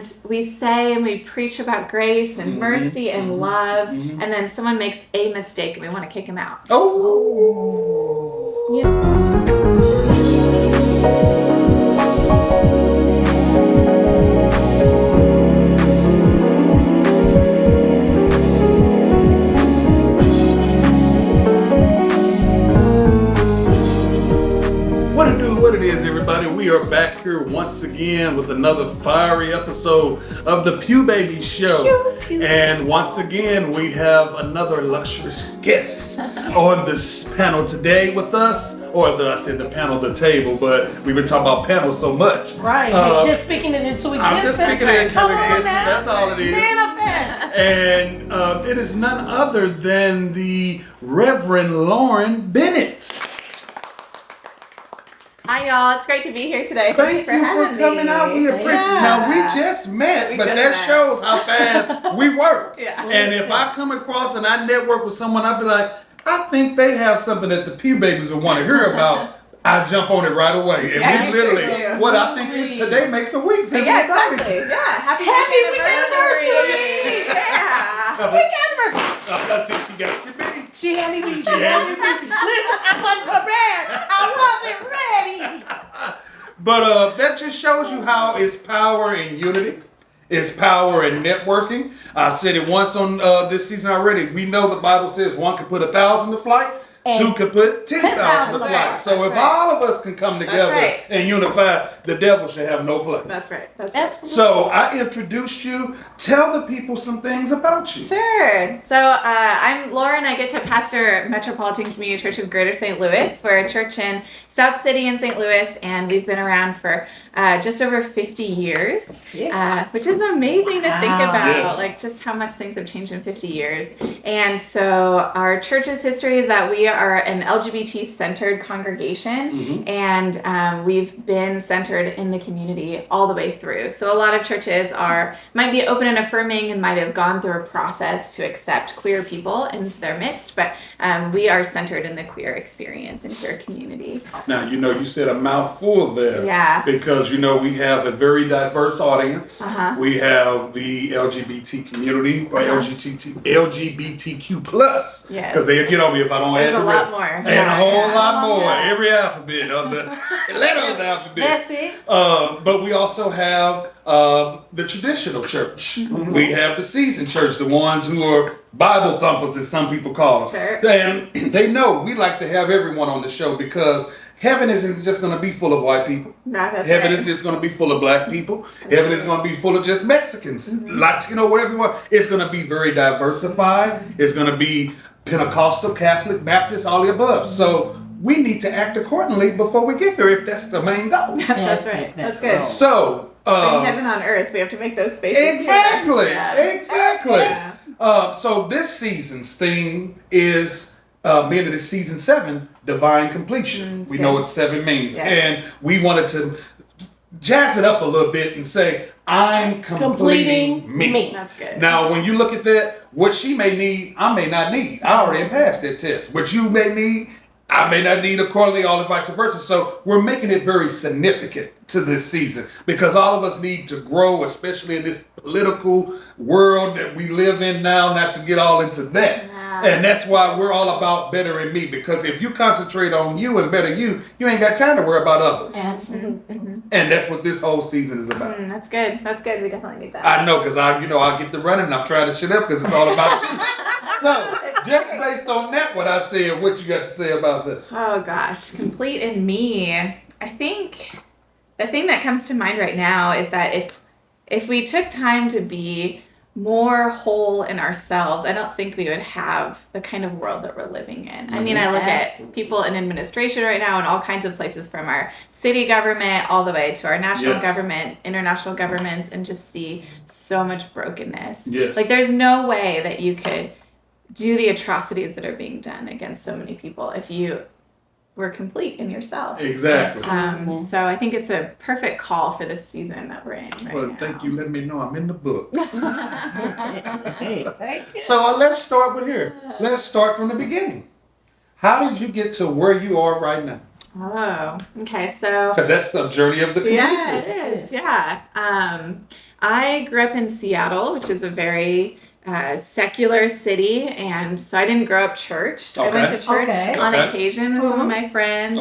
and we say and we preach about grace and mercy and love, and then someone makes a mistake and we want to kick him out. Oh. What it is, everybody. We are back here once again with another fiery episode of the Pew Babies Show. And once again, we have another luxurious guest on this panel today with us. I said the panel, the table, but we've been talking about panels so much. Right. Just speaking it into existence. I'm just speaking it into Come on existence. now. That's all it is. Manifest. And it is none other than the Reverend Lauren Bennett. Hi, y'all. It's great to be here today. Thank you for coming out. We appreciate it. Now, we just met, but that shows how fast we work. Yeah. And if I come across and I network with someone, I'll be like, I think they have something that the Pew Babies will want to hear about. I jump on it right away. And we literally, what I think today makes a week since yeah, exactly. Yeah. Happy week anniversary. Yeah. Week anniversary. I said she got your baby. She had me beat. She had me beat. Listen, I wasn't prepared. I wasn't ready. But that just shows you how it's power in unity. It's power in networking. I said it once on this season already. We know the Bible says one can put 1,000 to flight, two can put 10,000 to flight. So if all of us can come together and unify, the devil should have no place. That's right. Absolutely. So I introduced you. Tell the people some things about you. Sure. So I'm Lauren. I get to pastor Metropolitan Community Church of Greater St. Louis. We're a church in South City in St. Louis, and we've been around for just over 50 years, which is amazing to think about, like just how much things have changed in 50 years. And so our church's history is that we are an LGBT-centered congregation, and we've been centered in the community all the way through. So a lot of churches might be open and affirming and might have gone through a process to accept queer people into their midst, but we are centered in the queer experience and queer community. Now, you said a mouthful there. Yeah. Because, we have a very diverse audience. We have the LGBT community, or LGBTQ plus. Yes. Because they'll get on me if I don't add There's a lot more. And a whole lot more. Every alphabet of the letter of the alphabet. That's it. But we also have the traditional church. We have the seasoned church, the ones who are Bible thumpers, as some people call them. Sure. And they know we like to have everyone on the show because heaven isn't just going to be full of white people. No, that's Heaven right. is just going to be full of black people. Heaven is going to be full of just Mexicans, Latino, whatever you want. It's going to be very diversified. It's going to be Pentecostal, Catholic, Baptist, all the above. So we need to act accordingly before we get there if that's the main goal. That's right. That's good. So, in heaven on earth, we have to make those spaces. Exactly. Yeah. So this season's theme is being in season 7, divine completion. We know what 7 means, and we wanted to jazz it up a little bit and say, I'm completing me. That's good. Now, when you look at that, what she may need, I may not need. I already passed that test. What you may need, I may not need accordingly, all and vice versa. So we're making it very significant to this season because all of us need to grow, especially in this political world that we live in now, not to get all into that. And that's why we're all about bettering me, because if you concentrate on you and better you ain't got time to worry about others. Absolutely. And that's what this whole season is about. That's good. That's good. We definitely need that. I know, because I get the running and I'm trying to shut up because it's all about you. So, just based on that, what I said, what you got to say about that? Oh gosh, complete in me. I think the thing that comes to mind right now is that if we took time to be more whole in ourselves, I don't think we would have the kind of world that we're living in. I mean, I look at people in administration right now in all kinds of places, from our city government all the way to our national government, international governments, and just see so much brokenness. Like, there's no way that you could do the atrocities that are being done against so many people if you were complete in yourself. Exactly. So I think it's a perfect call for this season that we're in right now. Thank you. Let me know I'm in the book. Hey, thank you. So let's start with here. Let's start from the beginning. How did you get to where you are right now? Oh, okay. So Because that's a journey of the community. yeah, it is. Yeah. I grew up in Seattle, which is a very secular city, and so I didn't grow up churched. I went to church on occasion with some of my friends,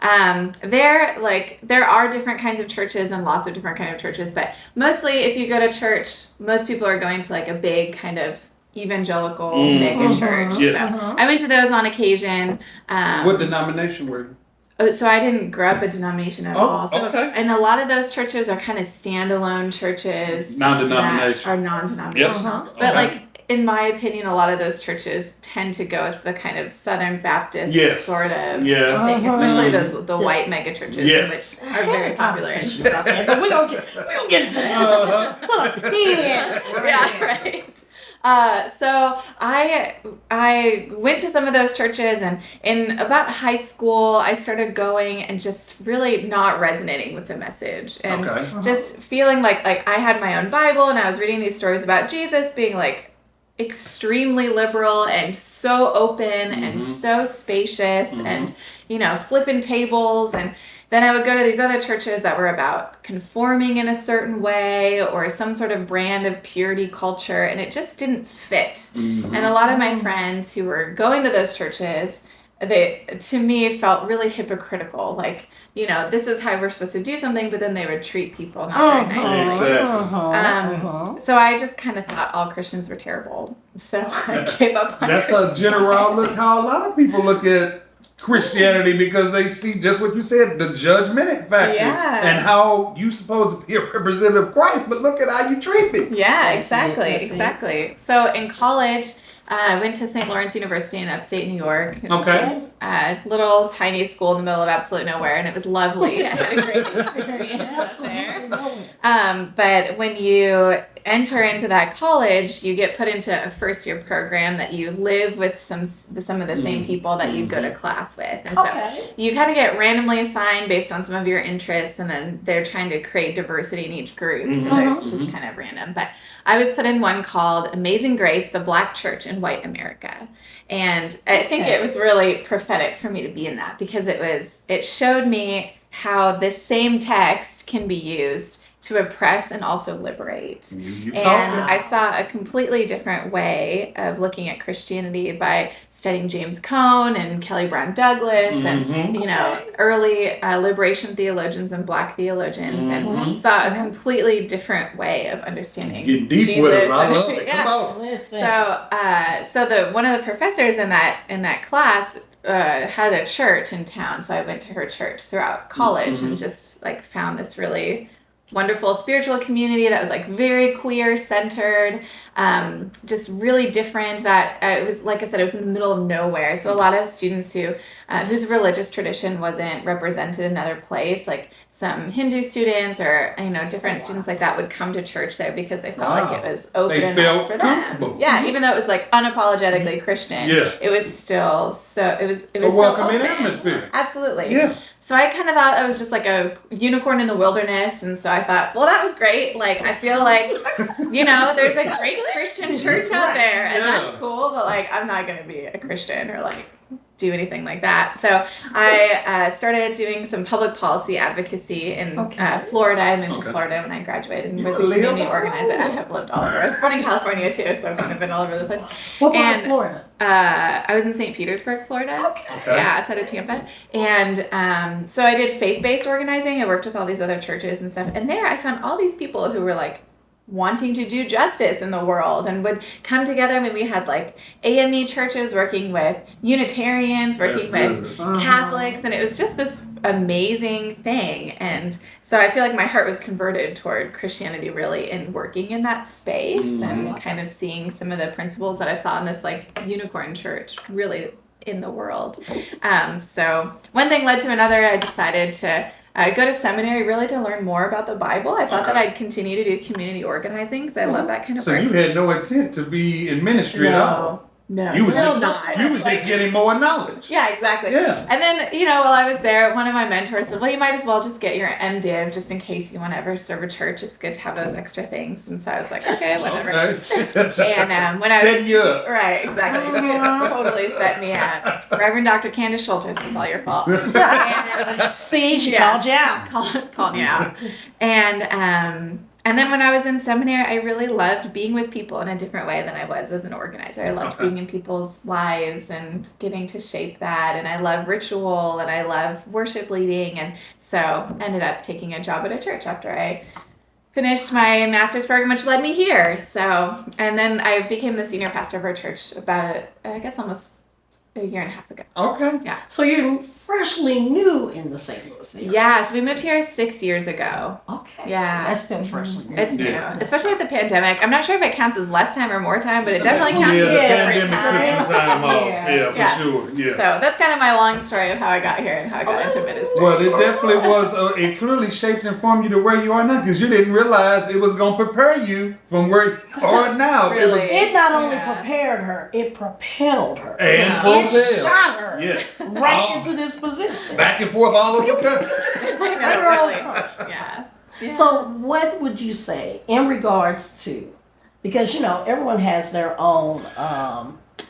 and there are different kinds of churches and lots of different kind of churches, but mostly if you go to church, most people are going to like a big kind of evangelical mega church. Yes. So I went to those on occasion. What denomination were you? So I didn't grow up a denomination at all. So, and a lot of those churches are kind of standalone churches. Non-denominational. Are non-denominational. But like, in my opinion, a lot of those churches tend to go with the kind of Southern Baptist sort of thing, especially the white mega churches, which are very popular. But we gonna get into that. Pull up the pen. Yeah, right. So I went to some of those churches, and in about high school, I started going and just really not resonating with the message, and just feeling like I had my own Bible, and I was reading these stories about Jesus being like extremely liberal and so open and so spacious and, you know, flipping tables. And then I would go to these other churches that were about conforming in a certain way or some sort of brand of purity culture, and it just didn't fit. And a lot of my friends who were going to those churches, they, to me, felt really hypocritical. Like, you know, this is how we're supposed to do something, but then they would treat people not very nicely. So I just kind of thought all Christians were terrible. So I gave up on That's a general look how a lot of people look at Christianity, because they see just what you said, the judgment factor, and how you supposed to be a representative of Christ, but look at how you treat me. Yeah, exactly. So in college, I went to St. Lawrence University in upstate New York. It was a little tiny school in the middle of absolute nowhere, and it was lovely. I had a great experience up there. But when you enter into that college, you get put into a first year program that you live with some of the same people that you go to class with. And so you kind of get randomly assigned based on some of your interests, and then they're trying to create diversity in each group. So it's just kind of random. But I was put in one called Amazing Grace, the Black Church in White America. And I think it was really prophetic for me to be in that, because it showed me how this same text can be used to oppress and also liberate. And I saw a completely different way of looking at Christianity by studying James Cone and Kelly Brown Douglas and, you know, early liberation theologians and Black theologians, and saw a completely different way of understanding Get deep Jesus. with us. I love it. Come on. So one of the professors in that class had a church in town, so I went to her church throughout college and just like found this really wonderful spiritual community that was like very queer centered, just really different. That it was, like I said, it was in the middle of nowhere, so a lot of students whose religious tradition wasn't represented in another place, like some Hindu students or, you know, different students like that, would come to church there because they felt like it was open enough for them. Yeah, even though it was like unapologetically Christian, it was still it was a welcoming so atmosphere. Absolutely. Yeah. So I kind of thought I was just like a unicorn in the wilderness, and so I thought, well, that was great. Like, I feel like, you know, there's a great Christian church out there, and that's cool, but like, I'm not going to be a Christian or like do anything like that. So I started doing some public policy advocacy in Florida. I moved to Florida when I graduated and was a community organizer. I have lived all over. I was born in California too, so I've kind of been all over the place. What part of Florida? I was in St. Petersburg, Florida. Yeah, outside of Tampa. And so I did faith-based organizing. I worked with all these other churches and stuff. And there I found all these people who were like wanting to do justice in the world and would come together. I mean, we had like AME churches working with Unitarians, working with Catholics, and it was just this amazing thing. And so I feel like my heart was converted toward Christianity really in working in that space and kind of seeing some of the principles that I saw in this like unicorn church really in the world. So one thing led to another. I decided to go to seminary really to learn more about the Bible. I thought that I'd continue to do community organizing because I love that kind of work. So you had no intent to be in ministry at all? No, you was just getting more knowledge. Yeah, exactly. Yeah. And then, you know, while I was there, one of my mentors said, well, you might as well just get your MDiv just in case you want to ever serve a church. It's good to have those extra things. And so I was like, okay, whatever. And when I was setting you up. Right, exactly. She totally set me up. Reverend Dr. Candace Schultes, it's all your fault. See, she called you out. Called me out. And And then when I was in seminary, I really loved being with people in a different way than I was as an organizer. I loved being in people's lives and getting to shape that. And I love ritual and I love worship leading. And so ended up taking a job at a church after I finished my master's program, which led me here. So, and then I became the senior pastor of our church about, I guess, almost a year and a half ago. Okay. Yeah. So you're freshly new in the St. Louis area. Yeah, so we moved here 6 years ago. Okay. Yeah. That's still freshly new. It's new, Yeah. especially with the pandemic. I'm not sure if it counts as less time or more time, but it definitely counts Yeah, as the a different pandemic took some time. time off. Yeah. Yeah, for Yeah. sure. Yeah. So that's kind of my long story of how I got here and how I got into ministry. Well, it definitely was. It clearly shaped and formed you to where you are now, because you didn't realize it was going to prepare you from where you are now. Really? It not only Yeah. prepared her, it propelled her. And It propelled. shot her Yes. right into this position. Back and forth all over the country. Really. Yeah. Yeah. So what would you say in regards to, because everyone has their own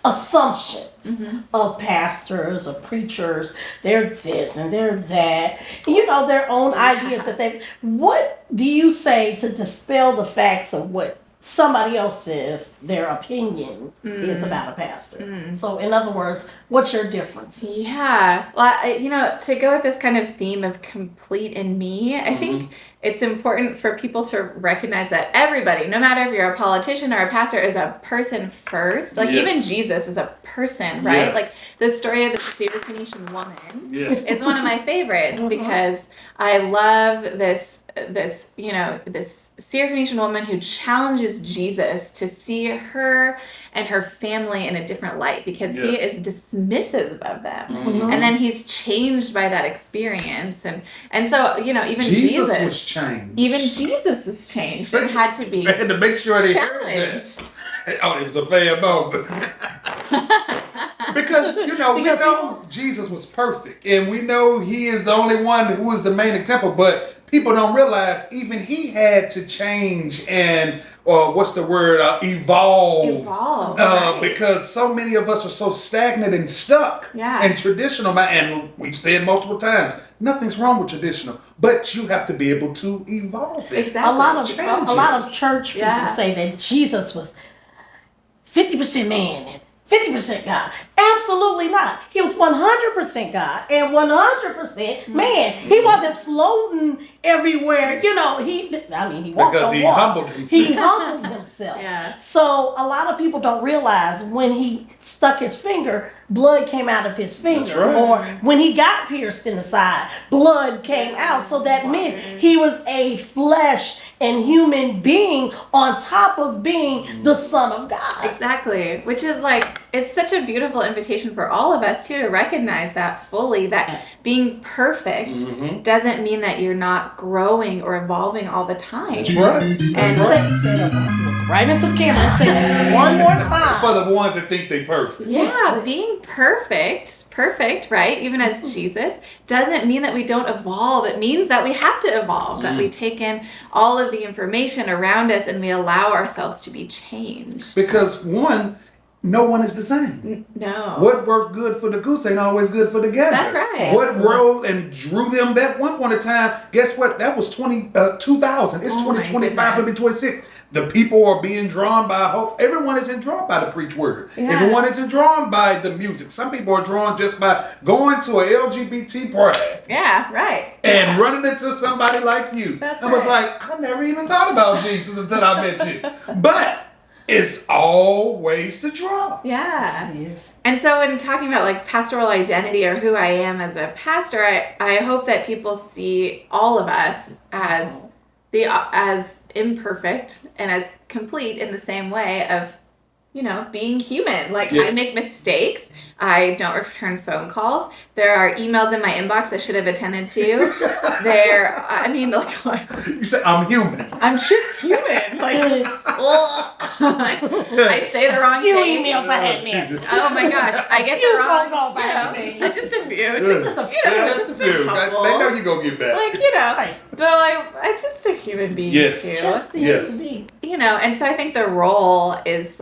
assumptions Mm-hmm. of pastors or preachers, they're this and they're that, their own ideas what do you say to dispel the facts of what somebody else says their opinion is about a pastor? So in other words, what's your difference? Yeah. Well, to go with this kind of theme of complete in me, I think it's important for people to recognize that everybody, no matter if you're a politician or a pastor, is a person first. Like even Jesus is a person, right? Yes. Like the story of the Syrophoenician woman Yes. is one of my favorites because I love this Syrophoenician woman who challenges Jesus to see her and her family in a different light because he Yes. is dismissive of them. Mhm. And then he's changed by that experience. And so, even Jesus was Jesus changed. even Jesus is changed and had to be They had to make sure they heard challenged. that. Oh, it was a fair moment. Because, we know Jesus was perfect. And we know he is the only one who is the main example. But people don't realize even he had to change and, evolve. Right. Because so many of us are so stagnant and stuck Yeah. in traditional. And we've said multiple times, nothing's wrong with traditional. But you have to be able to evolve it. Exactly. A lot of church people Yeah. say that Jesus was 50% man and 50% God. Absolutely not. He was 100% God and 100% man. He wasn't floating everywhere. He walked Because on he water. humbled himself. He humbled himself. Yeah. So a lot of people don't realize when he stuck his finger, blood came out of his finger. That's right. Or when he got pierced in the side, blood came out. So that meant he was a flesh and human being on top of being the Son of God. Exactly. Which is it's such a beautiful invitation for all of us too to recognize that fully, that being perfect doesn't mean that you're not growing or evolving all the time. That's right. And Say that look right into the camera and say that one more time. For the ones that think they perfect. yeah, being perfect, right? Even as Jesus, doesn't mean that we don't evolve. It means that we have to evolve, that we take in all of the information around us and we allow ourselves to be changed. Because no one is the same. No. What worked good for the goose ain't always good for the gander. That's right. What rose and drew them that one point in time, guess what? That was 2000. It's Oh my 2025, goodness. 2026. The people are being drawn by hope. Everyone isn't drawn by the preach word. Yeah. Everyone isn't drawn by the music. Some people are drawn just by going to a LGBT party Yeah, right. and running into somebody like you. That's I was right. like, I never even thought about Jesus until I met you. But it's always the draw. Yeah. Yes. And so in talking about pastoral identity or who I am as a pastor, I hope that people see all of us as imperfect and as complete in the same way of, being human. I Yes. make mistakes. I don't return phone calls. There are emails in my inbox I should have attended to. You say, I'm human. I'm just human. I say the wrong Few thing. emails I had missed. Oh my gosh, I get Few the wrong phone calls I had made. Just a few. Good. Just a few. Yeah, Just that's a true. couple. They know you're going to get back. But I'm just a human being Yes. too. Just the Yes. human being. And so I think the role is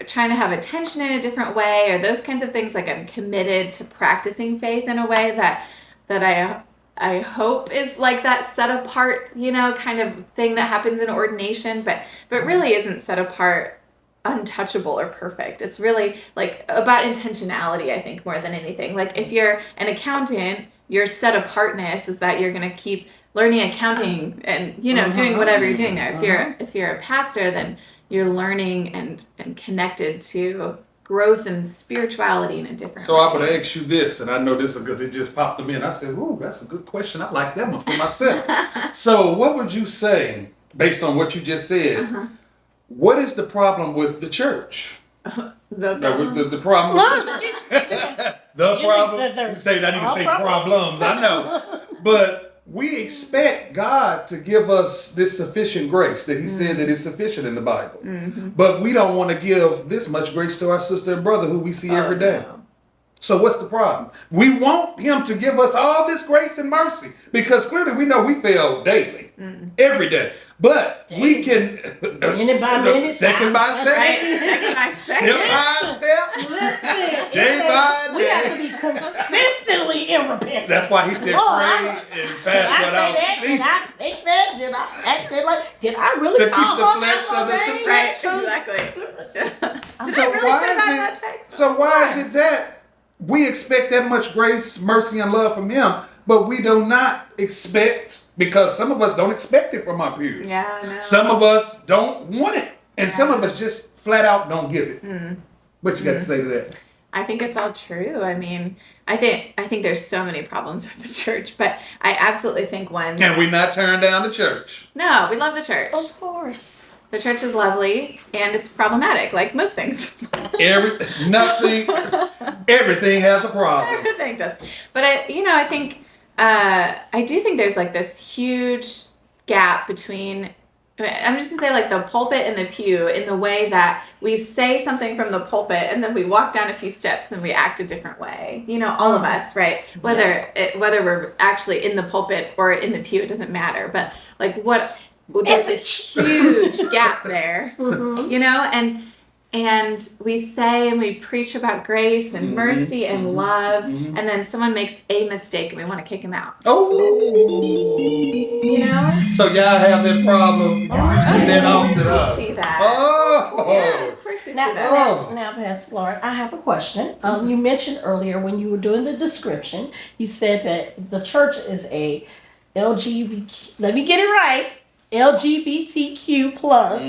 trying to have attention in a different way or those kinds of things. I'm committed to practicing faith in a way that I I hope is like that set apart, kind of thing that happens in ordination, but really isn't set apart, untouchable or perfect. It's really like about intentionality, I think, more than anything. Like if you're an accountant, your set apartness is that you're going to keep learning accounting and doing whatever you're doing there. If you're a pastor, then you're learning and connected to growth and spirituality in a different So way. I would ask you this, and I know this because it just popped them in. I said, "Ooh, that's a good question. I like that one for myself." So what would you say, based on what you just said, what is the problem with the church? The problem. The problem. You say I need to say problems. I know, but we expect God to give us this sufficient grace that He said that is sufficient in the Bible, but we don't want to give this much grace to our sister and brother who we see every day. No. So what's the problem? We want Him to give us all this grace and mercy because clearly we know we fail daily, every day. But we can, minute by minute, second by second, Right? step by step, Listen, day by we have to day. be consistently in repentance. That's why He said pray and fast without Did ceasing. I say that? Did I act that like? Did I really To keep call the her flesh out under my name? Right, Because- exactly. So really why say that in is that it? text? So why is it that we expect that much grace, mercy, and love from Him, but we do not expect? Because some of us don't expect it from our peers. Yeah, I know. Some of us don't want it, and some of us just flat out don't give it. What you got to say to that? I think it's all true. I mean, I think there's so many problems with the church, but I absolutely think one. Can we not turn down the church? No, we love the church. Of course. The church is lovely, and it's problematic, like most things. Everything has a problem. Everything does. But I think I do think there's like this huge gap between. I'm just gonna say like the pulpit and the pew in the way that we say something from the pulpit and then we walk down a few steps and we act a different way. All of us, right? Whether we're actually in the pulpit or in the pew, it doesn't matter. But like there's a huge gap there, and we say and we preach about grace and mercy and love, and then someone makes a mistake and we want to kick him out. Oh, so y'all have that problem. You see that often, huh? See that. Oh, Of course we see that. Now, Pastor Lauren, I have a question. You mentioned earlier when you were doing the description, you said that the church is a LGBT. Let me get it right. LGBTQ plus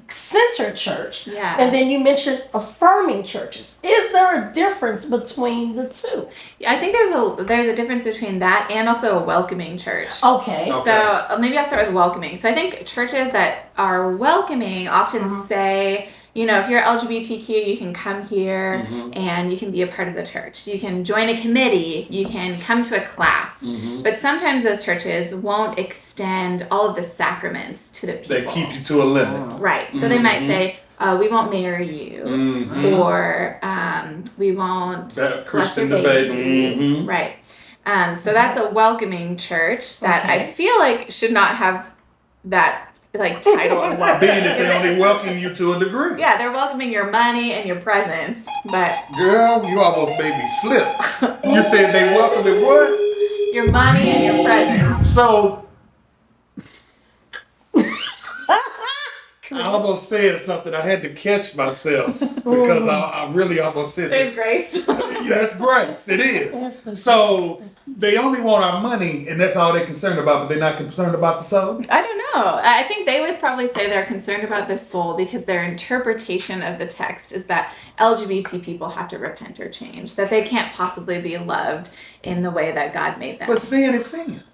centered church. Yeah. And then you mentioned affirming churches. Is there a difference between the two? I think there's a difference between that and also a welcoming church. Okay. So maybe I'll start with welcoming. So I think churches that are welcoming often say, if you're LGBTQ, you can come here and you can be a part of the church. You can join a committee. You can come to a class. But sometimes those churches won't extend all of the sacraments to the people. they keep you to a limit. Right. So they might say, we won't marry you. Or we won't That bless Christian your debate. baby. Right. So that's a welcoming church that I feel like should not have that title of welcome. Being that they only welcome you to a degree. Yeah, they're welcoming your money and your presence, but Girl, you almost made me flip. You said they welcoming what? your money and your presence. So I almost said something. I had to catch myself because I really almost said There's it. grace. That's grace. It is. So they only want our money, and that's all they're concerned about, but they're not concerned about the soul. I don't know. I think they would probably say they're concerned about their soul because their interpretation of the text is that LGBT people have to repent or change, that they can't possibly be loved in the way that God made them. But sin is sin.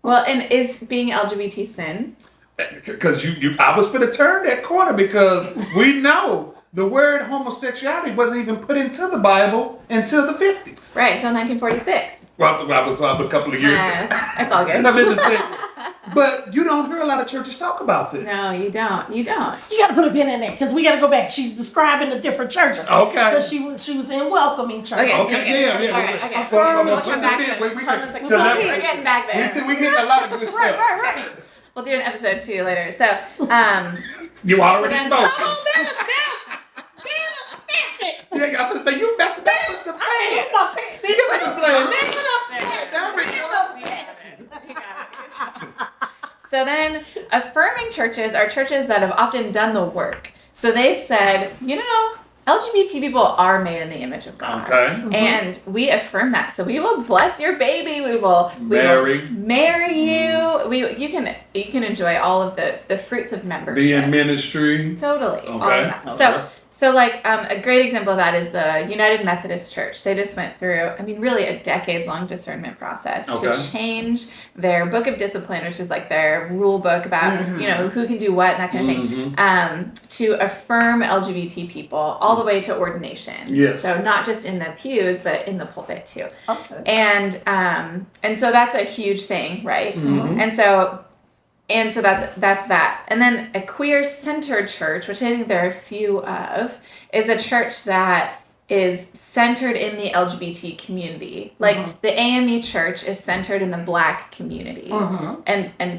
Well, and is being LGBT sin? Because I was finna turn that corner because we know the word homosexuality wasn't even put into the Bible until the 50s. Right, until 1946. Well, a couple of years. It's all good. And I've been to say, but you don't hear a lot of churches talk about this. No, you don't. You don't. You gotta put a pin in there because we gotta go back. She's describing the different churches. Okay. Because she was in welcoming church. Okay, yeah. All right, okay. Affirm. We'll come back to We homosexuality. We're getting back there. We getting a lot of good stuff. Right. We'll do an episode 2 later. So, You already Then- spoke. Yeah, I was gonna say you messed up with the plan. You got to play. there it is. So then affirming churches are churches that have often done the work. So they've said, LGBT people are made in the image of God. Okay. And we affirm that. So we will bless your baby. We will marry you. You can enjoy all of the fruits of membership. Be in ministry. Totally. Okay. All of that. So like a great example of that is the United Methodist Church. They just went through, really a decades-long discernment process to change their book of discipline, which is like their rule book about, who can do what and that kind of thing, to affirm LGBT people all the way to ordination. Yes. So not just in the pews, but in the pulpit too. Okay. And so that's a huge thing, right? And so that's that. And then a queer-centered church, which I think there are a few of, is a church that is centered in the LGBT community. Like the AME church is centered in the Black community. And a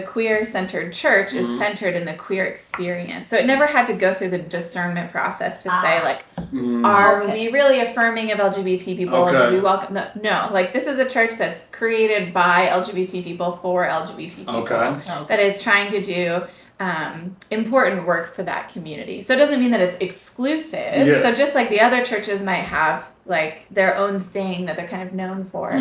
queer-centered church is centered in the queer experience. So it never had to go through the discernment process to say, like, are we really affirming of LGBT people? Do we welcome them? No, like this is a church that's created by LGBT people for LGBT people that is trying to do important work for that community. So it doesn't mean that it's exclusive. Yes. So just like the other churches might have like their own thing that they're kind of known for,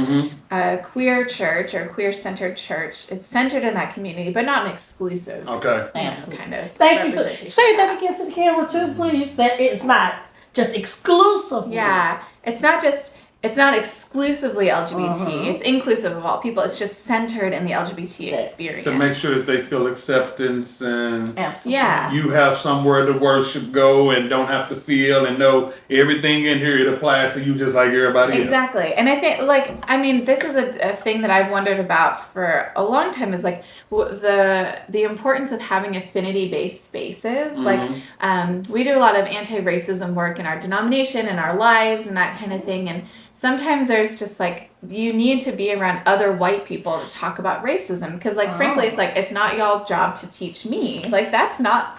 a queer church or queer-centered church is centered in that community, but not an exclusive kind of Thank you. Say that again to the camera too, please. That it's not just exclusive. Yeah, it's not exclusively LGBT. It's inclusive of all people. It's just centered in the LGBT experience. To make sure that they feel acceptance and you have somewhere to worship, go, and don't have to feel and know everything in here it applies to you just like everybody else. Exactly. And I think, this is a thing that I've wondered about for a long time is like the importance of having affinity-based spaces. We do a lot of anti-racism work in our denomination and our lives and that kind of thing. And sometimes there's just like, you need to be around other white people to talk about racism because frankly it's not y'all's job to teach me. Like that's not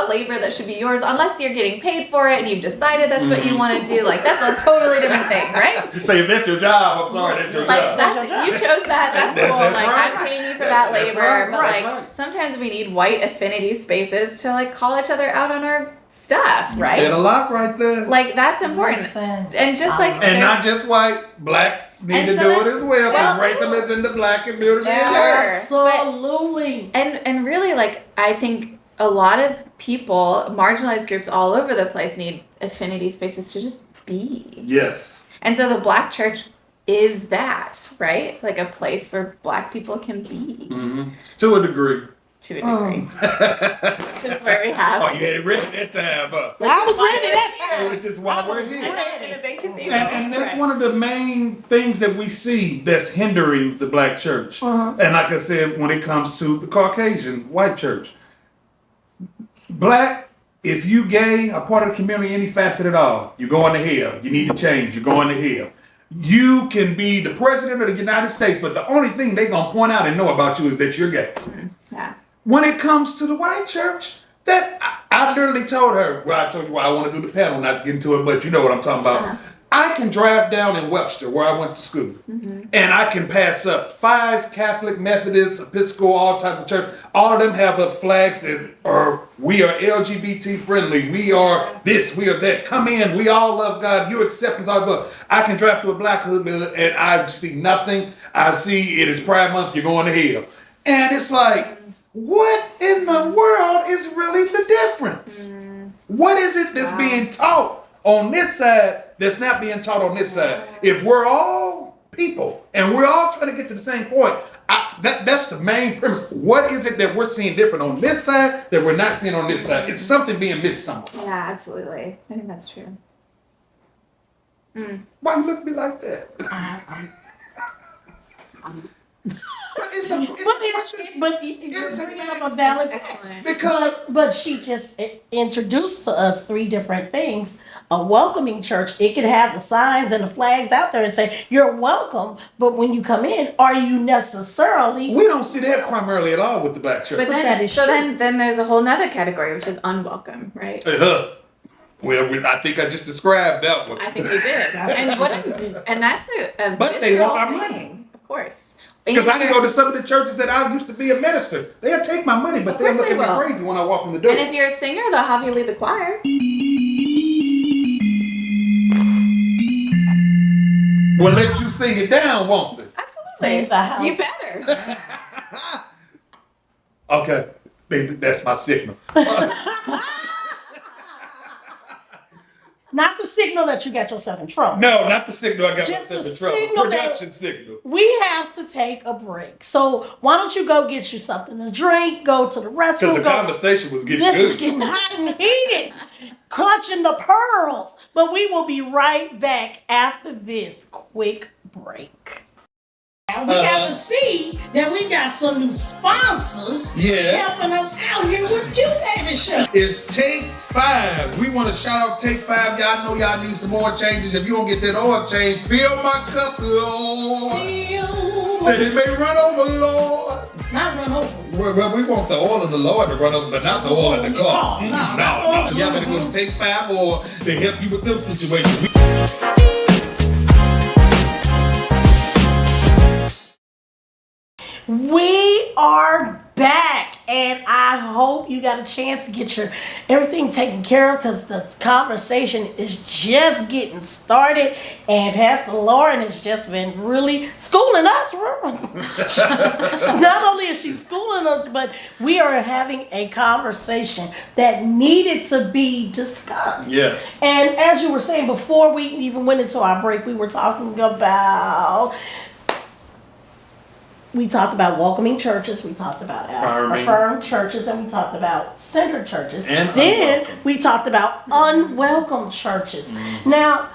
labor that should be yours unless you're getting paid for it and you've decided that's what you want to do. Like that's a totally different thing, right? Say if that's your job, I'm sorry, that's your job. You chose that, that's cool. That's like right. I'm paying you for that labor. Right, But sometimes we need white affinity spaces to like call each other out on our stuff, right? You said a lot right there. Like that's important. And just and not just white, Black need to do it as well because Rachel is in the Black community. Absolutely. And really, like I think a lot of people, marginalized groups all over the place, need affinity spaces to just be. Yes. And so the Black church is that, right? Like a place where Black people can be. To a degree. To a degree. Which is where we have. Oh, you had it ready that time, I was ready that time. Which is why we're here. In a big cathedral. And that's one of the main things that we see that's hindering the Black church. And like I said, when it comes to the Caucasian white church, Black, if you gay, a part of the community, any facet at all, you're going to hell. You need to change. You're going to hell. You can be the president of the United States, but the only thing they're going to point out and know about you is that you're gay. Yeah. When it comes to the white church, that I literally told her, I told you why I want to do the panel, not to get into it, but you know what I'm talking about. I can drive down in Webster, where I went to school, and I can pass up 5 Catholic, Methodist, Episcopal, all type of church. All of them have up flags that are, we are LGBT friendly, we are this, we are that. Come in, we all love God, you accept and talk about. I can drive to a Black hood and I see nothing. I see it is Pride Month, you're going to hell. And it's like, what in the world is really the difference? What is it that's being taught on this side that's not being taught on this side? If we're all people and we're all trying to get to the same point, that's the main premise. What is it that we're seeing different on this side that we're not seeing on this side? It's something being missed somewhere. Yeah, absolutely. I think that's true. Why you look at me like that? It's a valid point. Because but she just introduced to us 3 different things. A welcoming church, it could have the signs and the flags out there and say, you're welcome, but when you come in, are you necessarily... We don't see that primarily at all with the Black church. But then, then there's a whole nother category, which is unwelcome, right? Well, I think I just described that one. I think we did. And that's a but they want our thing, money. of course. Because I can go to some of the churches that I used to be a minister. They'll take my money, but they'll look at me crazy when I walk in the door. And if you're a singer, they'll have you lead the choir. We'll let you sing it down, won't they? Absolutely. Sing the house. You better. Okay, that's my signal. Not the signal that you got yourself in trouble. No, not the signal I got Just myself the in trouble. signal Production signal. We have to take a break. So why don't you go get you something to drink, go to the restroom. Because the conversation was getting This good. is getting hot and heated. Clutching the pearls. But we will be right back after this quick break. We got to see that we got some new sponsors helping us out here with Pew Babies Show. It's Take 5. We want to shout out Take 5. Y'all know y'all need some more changes. If you don't get that oil change, fill my cup, Lord. That it may run over, Lord. Not run over. Well, we want the oil of the Lord to run over, but not the oil in the car. No. Y'all better go to Take 5 oil to help you with them situations. We are back, and I hope you got a chance to get your everything taken care of because the conversation is just getting started, and Pastor Lauren has just been really schooling us. Not only is she schooling us, but we are having a conversation that needed to be discussed. Yes. And as you were saying before we even went into our break, we were talking about. We talked about welcoming churches, we talked about affirmed churches, and we talked about centered churches. And then unwelcome. we talked about unwelcome churches. Mm-hmm. Now,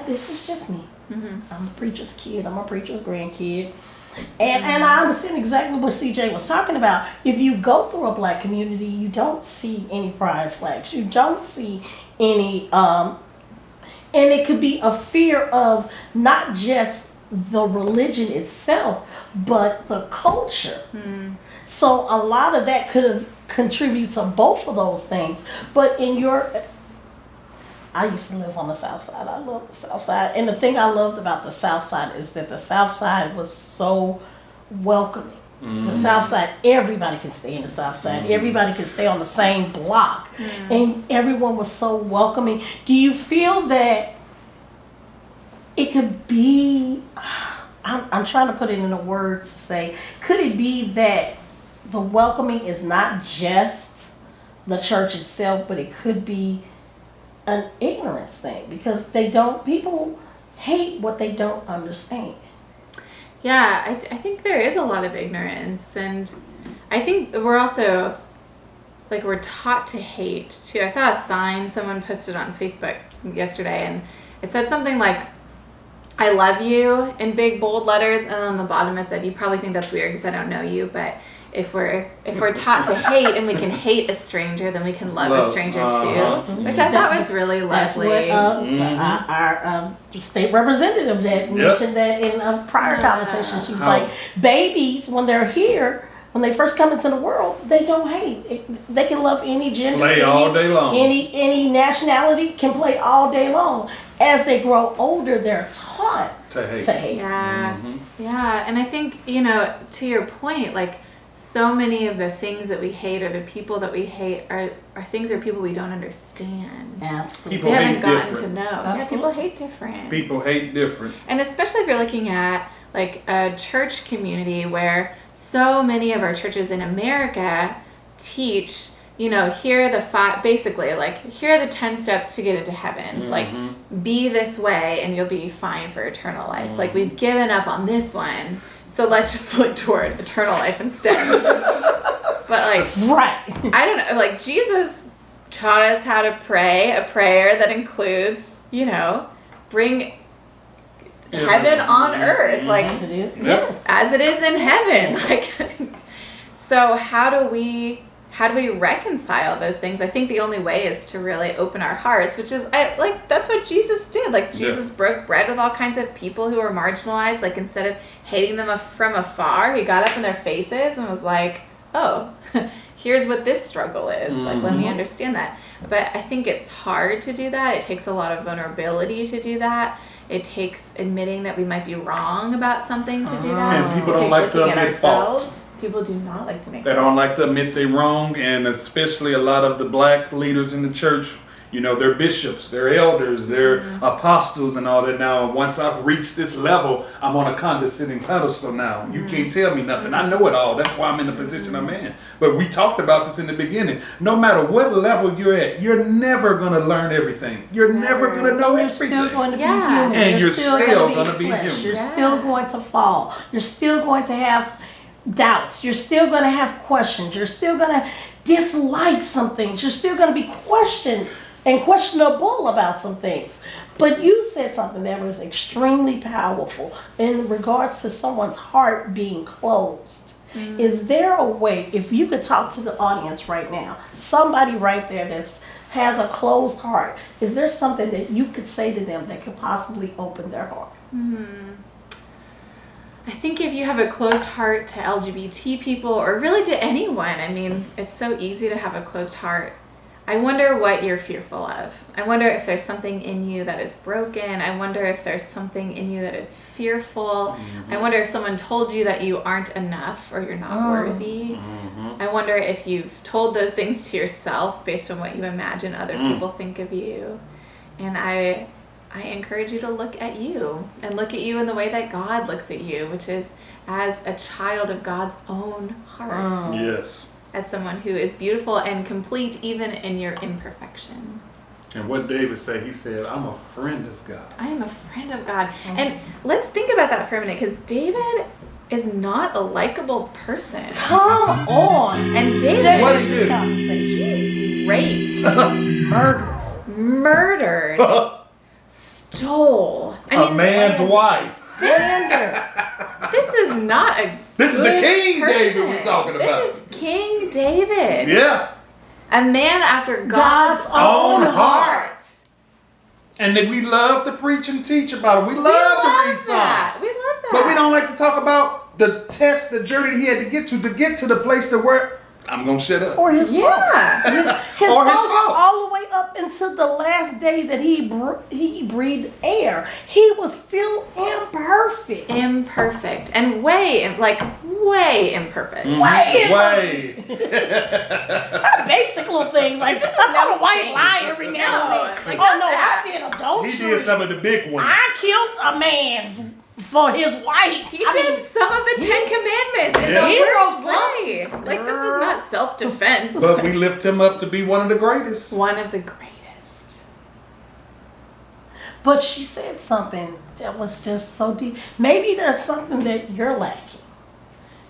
this is just me. Mm-hmm. I'm a preacher's kid, I'm a preacher's grandkid. And I understand exactly what CJ was talking about. If you go through a black community, you don't see any pride flags. You don't see any, and it could be a fear of not just the religion itself, but the culture. So a lot of that could have contributed to both of those things. But I used to live on the South Side. I love the South Side. And the thing I loved about the South Side is that the South Side was so welcoming. The South Side, everybody can stay in the South Side. Everybody can stay on the same block. And everyone was so welcoming. Do you feel that it could be, I'm trying to put it in a word to say, could it be that the welcoming is not just the church itself, but it could be an ignorance thing? Because people hate what they don't understand. Yeah, I think there is a lot of ignorance, and I think we're also, we're taught to hate too. I saw a sign someone posted on Facebook yesterday, and it said something like, "I love you" in big bold letters, and on the bottom it said, "You probably think that's weird because I don't know you, but if we're taught to hate and we can hate a stranger, then we can love a stranger too," which I thought was really lovely. That's what our state representative that mentioned that in a prior conversation. She was like, babies, when they're here, when they first come into the world, they don't hate. They can love any gender, play all day long. Any nationality can play all day long. As they grow older, they're taught to hate. Yeah, yeah, and I think, to your point, so many of the things that we hate or the people that we hate are things or people we don't understand. Absolutely. We haven't gotten different. to know. Absolutely. Yeah, people hate different. People hate different. And especially if you're looking at a church community where so many of our churches in America teach, here are the here are the 10 steps to get into heaven. Be this way and you'll be fine for eternal life. We've given up on this one, so let's just look toward eternal life instead. But right. I don't know, Jesus taught us how to pray a prayer that includes, bring heaven on earth, As it is. Yes. as it is in heaven. So how do we reconcile those things? I think the only way is to really open our hearts, which is that's what Jesus did. Jesus broke bread with all kinds of people who were marginalized. Instead of hating them from afar, he got up in their faces and was like, "Oh, here's what this struggle is. Let me understand that." But I think it's hard to do that. It takes a lot of vulnerability to do that. It takes admitting that we might be wrong about something to do that. And people It don't takes like to looking at admit fault. ourselves. People do not like to make They don't like to admit they're wrong, and especially a lot of the black leaders in the church, you know, they're bishops, they're elders, they're apostles and all that. Now, once I've reached this level, I'm on a condescending pedestal now. You can't tell me nothing. I know it all. That's why I'm in the position I'm in. But we talked about this in the beginning. No matter what level you're at, you're never going to learn everything. You're never going to know You're everything. still going to be Yeah. human. And you're still gonna gonna be flesh. human. You're Yeah. still going to fall. You're still going to have doubts. You're still going to have questions. You're still going to dislike some things. You're still going to be questioned and questionable about some things. But you said something that was extremely powerful in regards to someone's heart being closed. Is there a way, if you could talk to the audience right now, somebody right there that has a closed heart, is there something that you could say to them that could possibly open their heart? I think if you have a closed heart to LGBT people or really to anyone, I mean, it's so easy to have a closed heart. I wonder what you're fearful of. I wonder if there's something in you that is broken. I wonder if there's something in you that is fearful. I wonder if someone told you that you aren't enough or you're not worthy. I wonder if you've told those things to yourself based on what you imagine other people think of you. And I encourage you to look at you and look at you in the way that God looks at you, which is as a child of God's own heart. Yes. As someone who is beautiful and complete even in your imperfection. And what David said, he said, I'm a friend of God. I am a friend of God. And let's think about that for a minute, because David is not a likable person. Come on. And David Just What in he this did? conversation. raped, Murder. murdered, stole. A man's wife. Slander. This is not a This is the good King person. David we're talking about. This is King David. Yeah. A man after God's God's own own heart. heart. And then we love to preach and teach about it. We We love to read love that. songs. We love that. But we don't like to talk about the test, the journey he had to get to the place to where I'm going to shut up. Or his Yeah. faults. His Or his faults faults. all the way up until the last day that he breathed air. He was still imperfect. Imperfect and way imperfect. Way Way. basic little things like I told a white saint. lie every now and then. No, like Oh no, that. I did adultery. He did some of the big ones. I killed a man's for his wife. He did some of the 10 Commandments in Yeah. the He worst wrote way. Like, this was not self-defense. But we lift him up to be one of the greatest. One of the greatest. But she said something that was just so deep. Maybe there's something that you're lacking.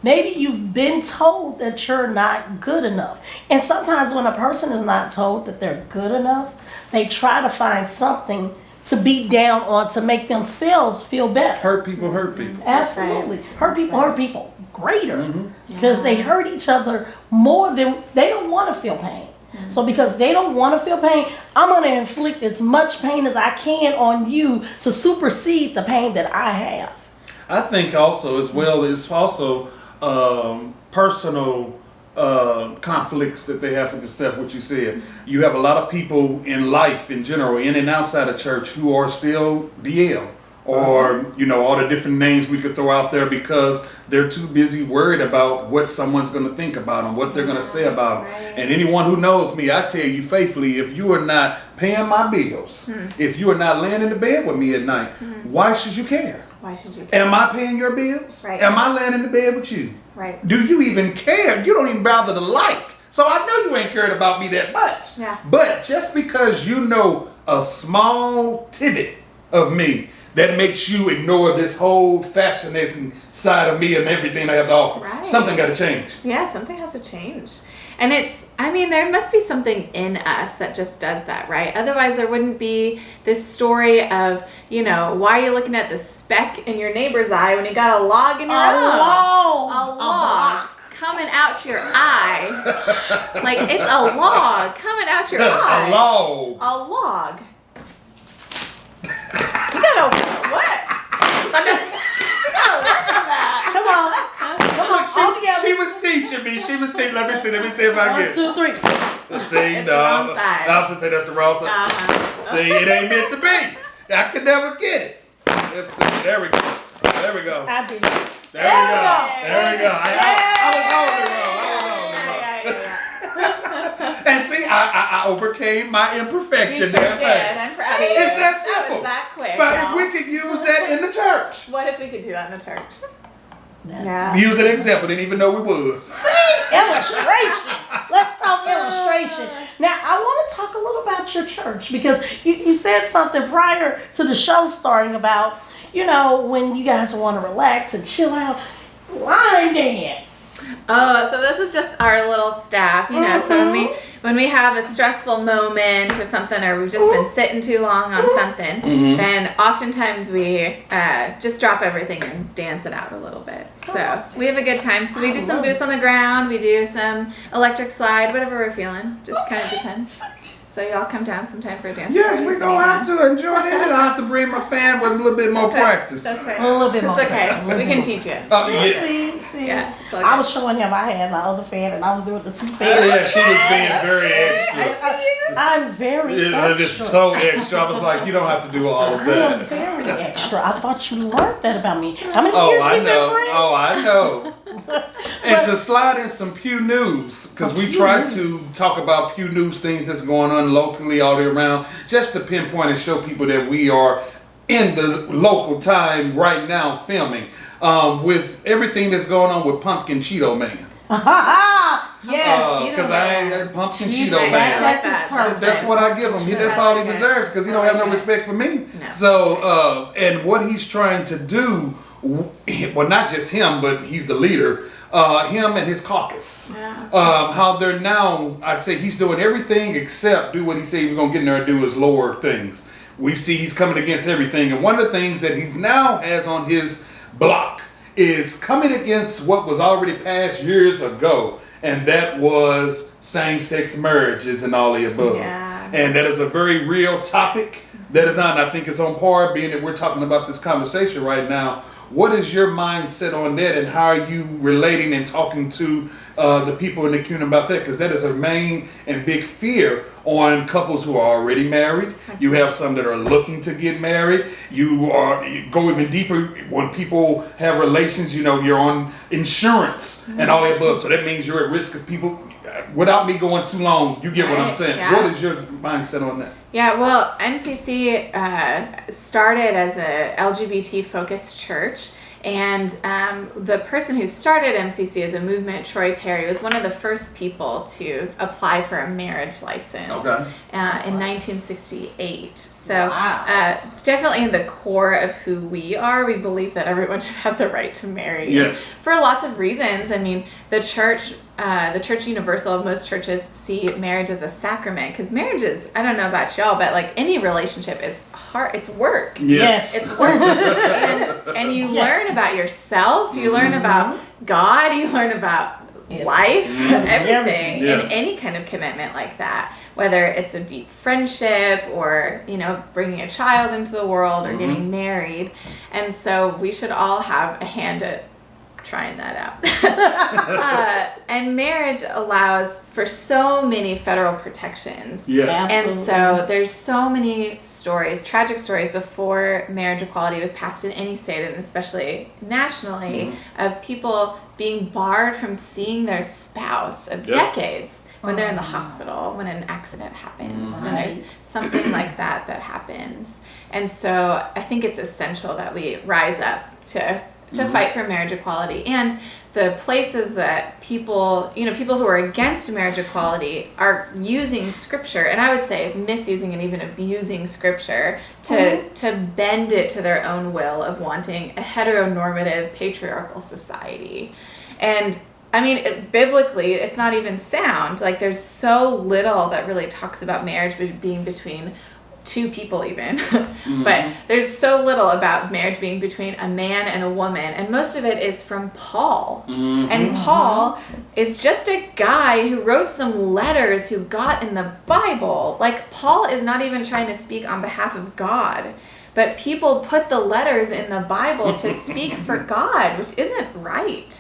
Maybe you've been told that you're not good enough. And sometimes when a person is not told that they're good enough, they try to find something to beat down on to make themselves feel better. Hurt people hurt people. Absolutely. Hurt people greater Mm-hmm. because they hurt each other more than they don't want to feel pain. So because they don't want to feel pain, I'm going to inflict as much pain as I can on you to supersede the pain that I have. I think also as well, it's also personal conflicts that they have with themselves, what you said. You have a lot of people in life in general, in and outside of church, who are still DL. Or, you know, all the different names we could throw out there because they're too busy worried about what someone's going to think about them, what they're going to say about them. Right. And anyone who knows me, I tell you faithfully, if you are not paying my bills, if you are not laying in the bed with me at night, why should you care? Why should you? Am I paying your bills? Right. Am I laying in the bed with you? Right. Do you even care? You don't even bother to like. So I know you ain't cared about me that much. Yeah. But just because you know a small tidbit of me, that makes you ignore this whole fascinating side of me and everything I have to offer. Right. Something got to change. Yeah, something has to change. And there must be something in us that just does that, right? Otherwise, there wouldn't be this story of, you know, why are you looking at the speck in your neighbor's eye when you got a log in your own? A log coming out your eye. Like, it's a log coming out your eye. A log. A log. You gotta open it. What? You gotta work on that. Come on, all together. She was teaching me. She was teaching. Let me see if I get it. 1, 2, 3. See, It's the wrong side. I was say that's the wrong side. Uh-huh. See, it ain't meant to be. I could never get it. Let's see. There we go. There we go. I did. There we go. There we go. I was holding wrong. And see, I overcame my imperfection. You sure did. I'm proud of you. It's that simple. That was that quick. But if we could use that in the church. What if we could do that in the church? Yeah. Use an example, didn't even know we was. See? Illustration. Let's talk illustration. Now, I want to talk a little about your church because you said something prior to the show starting about, when you guys want to relax and chill out, line dance. Oh, so this is just our little staff, So when we have a stressful moment or something, or we've just been sitting too long on something, then oftentimes we just drop everything and dance it out a little bit. So we have a good time. So we do some boots on the ground, we do some electric slide, whatever we're feeling. Just kind of depends. So y'all come down sometime for a dance. Yes, we're going to have to enjoy it. And I have to bring my fan with a little bit more practice. That's right. A little bit more. It's okay. We can teach you. See. Yeah, I was showing him I had my other fan and I was doing the two fans. Yeah, she was being very extra. I'm very extra. It's so extra. I was like, you don't have to do all of I am that. very extra. I thought you learned that about me. How many years we've been friends? Oh, I know. And to slide in some Pew News, because we try to talk about Pew News things that's going on locally all the way around, just to pinpoint and show people that we are in the local time right now filming with everything that's going on with Pumpkin Cheeto Man. Yes. Because I ain't Pumpkin Cheeto Man. That's what I give him. That's all he deserves because he don't have no respect for me. No. So, and what he's trying to do, well, not just him, but he's the leader, him and his caucus. Yeah. How they're now, I'd say he's doing everything except do what he said he was going to get in there and do is lower things. We see he's coming against everything. And one of the things that he's now has on his block is coming against what was already passed years ago. And that was same-sex marriages and all the above. Yeah. And that is a very real topic. That is not, and I think it's on par, being that we're talking about this conversation right now. What is your mindset on that, and how are you relating and talking to the people in the community about that? Because that is a main and big fear on couples who are already married. You have some that are looking to get married. You go even deeper when people have relations. You're on insurance and all that above. So that means you're at risk of people. Without me going too long, you get what I'm saying. Yeah. What is your mindset on that? Yeah, well, MCC started as a LGBT-focused church, and the person who started MCC as a movement, Troy Perry, was one of the first people to apply for a marriage license in 1968. So definitely in the core of who we are, we believe that everyone should have the right to marry. Yes. For lots of reasons. I mean, the Church Universal of most churches see marriage as a sacrament, because marriage is, I don't know about y'all, but like any relationship is hard. It's work. Yes. It's work. and you learn about yourself. You learn about God. You learn about life, everything in any kind of commitment like that, whether it's a deep friendship or bringing a child into the world or getting married. And so we should all have a hand at trying that out. And marriage allows for so many federal protections. Yes. And so there's so many stories, tragic stories, before marriage equality was passed in any state, and especially nationally, of people being barred from seeing their spouse of decades when they're in the hospital, when an accident happens, when there's something like that happens. And so I think it's essential that we rise up to fight for marriage equality. And the places that people who are against marriage equality are using scripture, and I would say misusing and even abusing scripture to bend it to their own will of wanting a heteronormative patriarchal society. And I mean, biblically, it's not even sound. Like, there's so little that really talks about marriage being between two people even. But there's so little about marriage being between a man and a woman, and most of it is from Paul. And Paul is just a guy who wrote some letters who got in the Bible. Like, Paul is not even trying to speak on behalf of God, but people put the letters in the Bible to speak for God, which isn't right.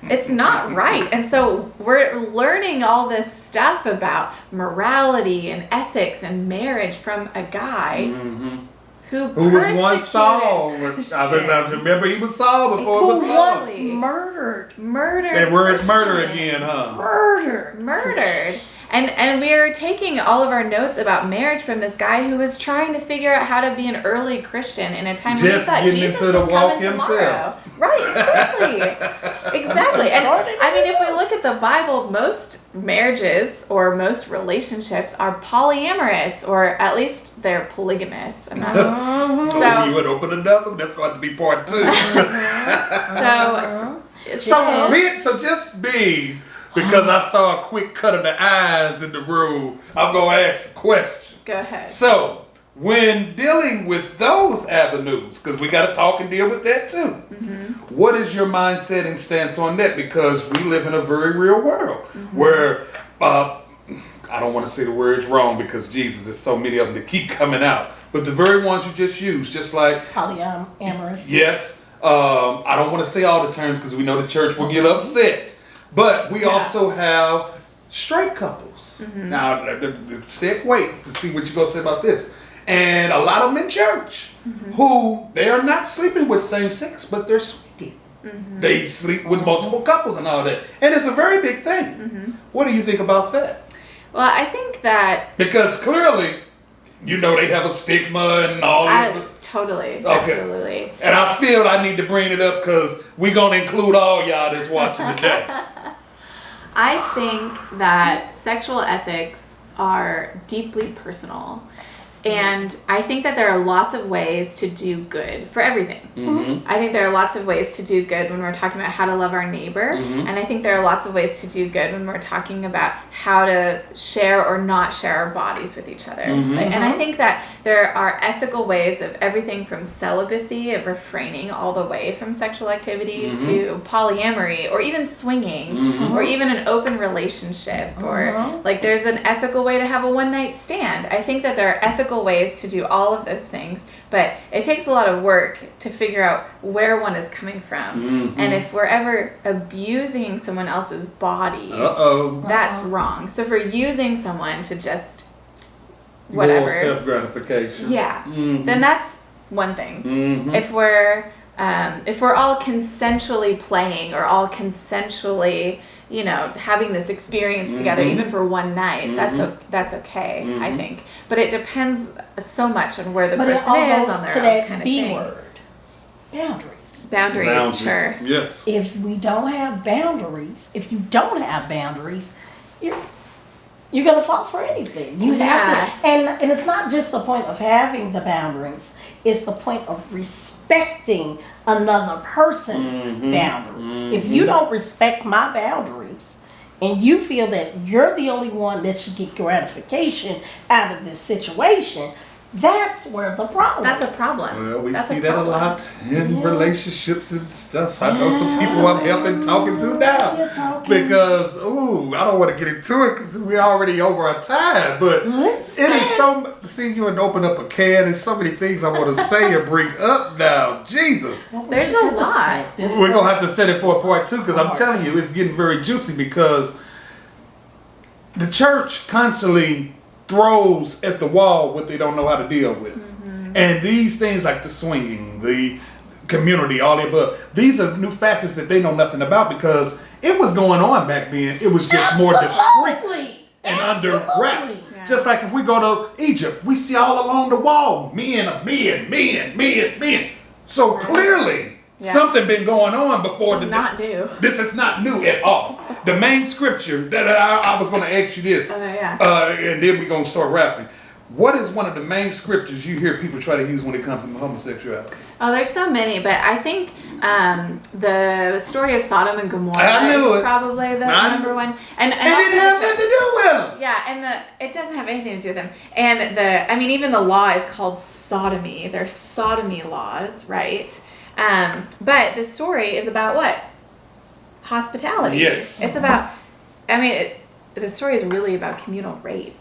It's not right. And so we're learning all this stuff about morality and ethics and marriage from a guy who was once Saul. I Christians. remember he was Saul before it Who was Paul. once murdered. Murdered. That word murder Christians. again, huh? Murdered. And we are taking all of our notes about marriage from this guy who was trying to figure out how to be an early Christian in a time when he Just thought getting Jesus into the was walk coming himself. tomorrow. Right, exactly. And I mean, if we look at the Bible, most marriages or most relationships are polyamorous, or at least they're polygamous. I'm not- So you would open another one. That's going to be part 2. So just be, because I saw a quick cut of the eyes in the room, I'm going to ask a question. Go ahead. So, when dealing with those avenues, because we got to talk and deal with that too, what is your mindset and stance on that? Because we live in a very real world where, I don't want to say the words wrong because Jesus, there's so many of them that keep coming out, but the very ones you just used, just like Polyamorous. yes, I don't want to say all the terms because we know the church will get upset, but we also have straight couples. Now, wait to see what you're going to say about this. And a lot of them in church who they are not sleeping with same sex, but they're swinging. They sleep with multiple couples and all that. And it's a very big thing. What do you think about that? Well, I think that Because clearly, you know, they have a stigma and all that. totally, Okay. absolutely. And I feel I need to bring it up because we're going to include all y'all that's watching today. I think that sexual ethics are deeply personal. And I think that there are lots of ways to do good for everything. I think there are lots of ways to do good when we're talking about how to love our neighbor. And I think there are lots of ways to do good when we're talking about how to share or not share our bodies with each other. And I think that there are ethical ways of everything from celibacy, of refraining all the way from sexual activity, to polyamory, or even swinging, or even an open relationship, or like there's an ethical way to have a one-night stand. I think that there are ethical ways to do all of those things, but it takes a lot of work to figure out where one is coming from. And if we're ever abusing someone else's body, that's wrong. So if we're using someone to just whatever, more self-gratification. then that's one thing. If we're all consensually playing or all consensually, you know, having this experience together, even for one night, that's okay, I think. But it depends so much on where the person is on their own kind of thing. word, boundaries. Boundaries, sure. Yes. If we don't have boundaries, you're gonna fall for anything. You have to, and it's not just the point of having the boundaries. It's the point of respecting another person's boundaries. If you don't respect my boundaries, and you feel that you're the only one that should get gratification out of this situation, that's where the problem That's is. a problem. Well, we That's see a that a problem. lot in relationships and stuff. I know some people I'm helping talking to now. You're talking. Because, I don't want to get into it because we're already over our time. But Listen. it is so, see you and open up a can and so many things I want to say and bring up now. Jesus. There's a lot. We're going to have to set it for a part 2 because I'm telling you, it's getting very juicy because the church constantly throws at the wall what they don't know how to deal with. And these things like the swinging, the community, all the above, these are new facets that they know nothing about because it was going on back then. It was just more discreet and under wraps. Yeah. Just like if we go to Egypt, we see all along the wall, men. So clearly, something been going on before It's not new. This is not new at all. The main scripture that I was going to ask you this, and then we're going to start rapping. What is one of the main scriptures you hear people try to use when it comes to homosexuality? Oh, there's so many, but I think the story of Sodom and Gomorrah is probably the number one. And it didn't have nothing to do with them. Yeah, and it doesn't have anything to do with them. And even the law is called sodomy. There's sodomy laws, right? But the story is about what? Hospitality. Yes. It's about, the story is really about communal rape.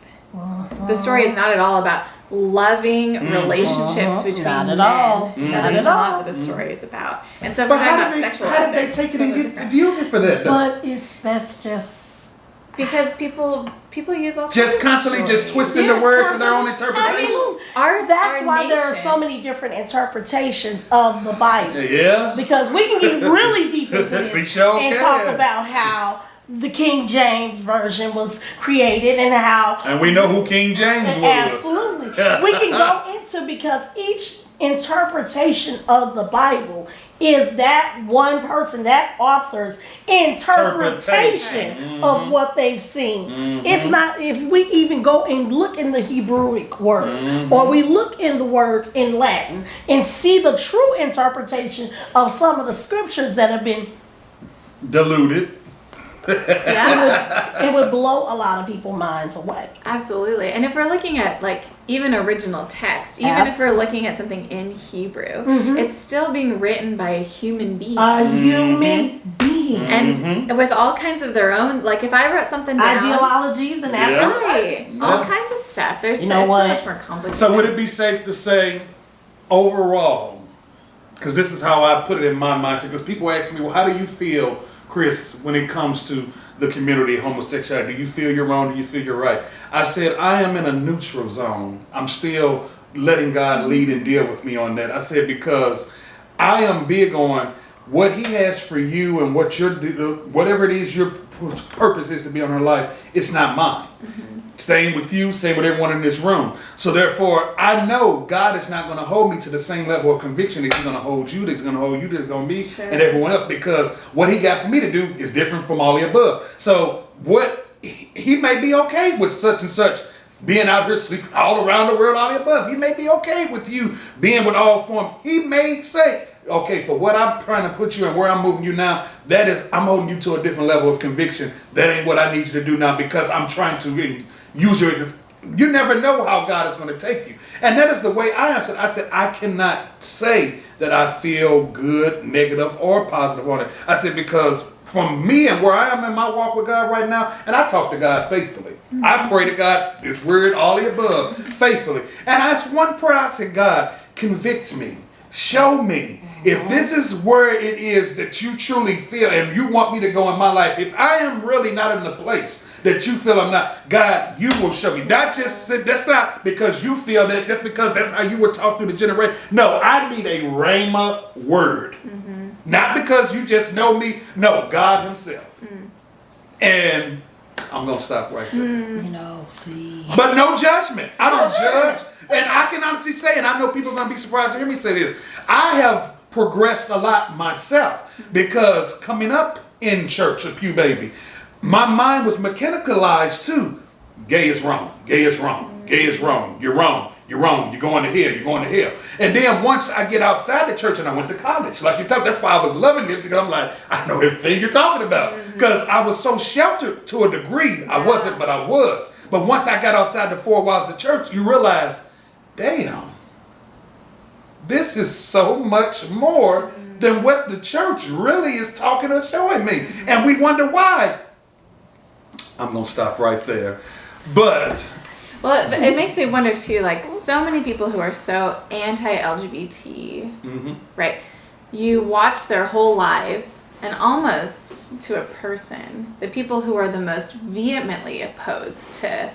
The story is not at all about loving relationships between Not at men. all. That Not is at not all. what the story is about. And so if But we're talking how about did sexual they ethics, take it and so get to use it for that? Though? But that's just because people use all Just kinds of constantly just stories. twisting the words to their own interpretation. That's our why there are nation- so many different interpretations of the Bible. Yeah. Because we can get really deep into We this sure and can. talk about how the King James version was created and how And we know who King James was. absolutely we can go into, because each interpretation of the Bible is that one person, that author's interpretation of what they've seen. It's not, if we even go and look in the Hebrewic word or we look in the words in Latin and see the true interpretation of some of the scriptures that have been Diluted. Yeah, it would blow a lot of people's minds away. absolutely. And if we're looking at like even original text, even if we're looking at something in Hebrew, it's still being written by a human being. A human being. And with all kinds of their own, like if I wrote something down, Ideologies and absolutely. right, all kinds of stuff. There's You know it's what? so much more complicated. So would it be safe to say, overall, because this is how I put it in my mindset, because people ask me, well, how do you feel, Chris, when it comes to the community, homosexuality? Do you feel you're wrong? Do you feel you're right? I said, I am in a neutral zone. I'm still letting God lead and deal with me on that. I said, because I am big on what He has for you and what whatever it is your purpose is to be on her life, it's not mine. Same with you, same with everyone in this room. So therefore, I know God is not going to hold me to the same level of conviction that He's going to hold you, that He's going to hold you, that He's going to me, and everyone else, because what He got for me to do is different from all the above. So what He may be okay with such and such being out here sleeping all around the world, all the above. He may be okay with you being with all forms. He may say, okay, for what I'm trying to put you and where I'm moving you now, that is, I'm holding you to a different level of conviction. That ain't what I need you to do now, because I'm trying to use your, you never know how God is going to take you. And that is the way I answered. I said, I cannot say that I feel good, negative, or positive on it. I said, because from me and where I am in my walk with God right now, and I talk to God faithfully. I pray to God, His word, all the above, faithfully. And I asked one prayer, I said, God, convict me. Show me if this is where it is that you truly feel and you want me to go in my life. If I am really not in the place that you feel I'm not, God, you will show me. Not just, that's not because you feel that, just because that's how you were taught through the generation. No, I need a rhema word. Not because you just know me. No, God Himself. And I'm going to stop right there. You know, see. But no judgment. I don't judge. And I can honestly say, and I know people are going to be surprised to hear me say this, I have progressed a lot myself, because coming up in church at Pew Baby, my mind was mechanicalized too. Gay is wrong. Gay is wrong. Gay is wrong. You're wrong. You're wrong. You're going to hell. You're going to hell. And then once I get outside the church and I went to college, like you talked, that's why I was loving it, because I'm like, I know everything you're talking about. Because I was so sheltered to a degree. I wasn't, but I was. But once I got outside the four walls of the church, you realize, damn, this is so much more than what the church really is talking or showing me. And we wonder why. I'm going to stop right there. But Well, it makes me wonder too, like so many people who are so anti-LGBT, right? You watch their whole lives, and almost to a person, the people who are the most vehemently opposed to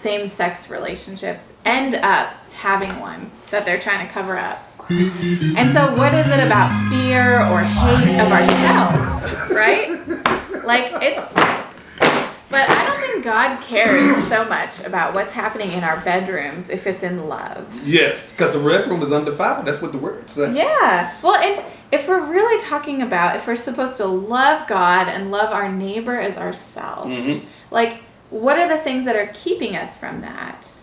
same-sex relationships end up having one that they're trying to cover up. And so what is it about fear or hate of ourselves, right? Like but I don't think God cares so much about what's happening in our bedrooms if it's in love. yes, because the red room is undefiled. That's what the word says. Yeah. Well, and if we're really talking about, if we're supposed to love God and love our neighbor as ourselves, like what are the things that are keeping us from that?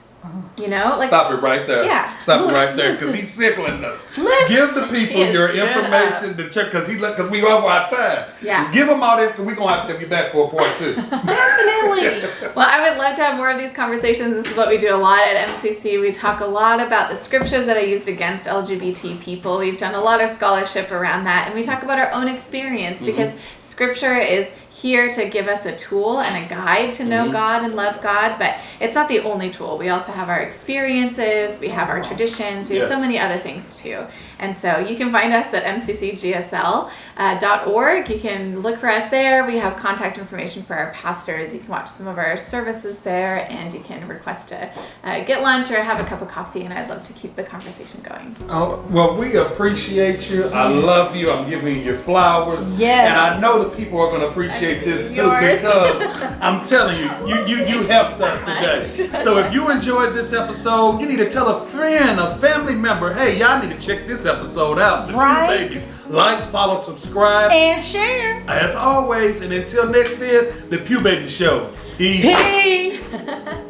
You know, like Stop it right there. Yeah. Stop it right there, because He's sickling us. Give the people He your stood information to check, because we over our time. Yeah. Give them all this, because we're going to have to have you back for a part 2. Definitely. Well, I would love to have more of these conversations. This is what we do a lot at MCC. We talk a lot about the scriptures that are used against LGBT people. We've done a lot of scholarship around that, and we talk about our own experience, because scripture is here to give us a tool and a guide to know God and love God, but it's not the only tool. We also have our experiences, we have our traditions, we have so many other things too. And so you can find us at MCC GSL .org. You can look for us there. We have contact information for our pastors. You can watch some of our services there, and you can request to get lunch or have a cup of coffee, and I'd love to keep the conversation going. Oh, well, we appreciate you. I love you. I'm giving you your flowers. Yes. And I know the people are going to appreciate this too, Yours. because I'm telling you helped us today. So if you enjoyed this episode, you need to tell a friend, a family member, hey, y'all need to check this episode out. The Pew Right. Babies. Like, follow, subscribe. And share. As always, and until next then, the Pew Baby Show. Peace. Peace.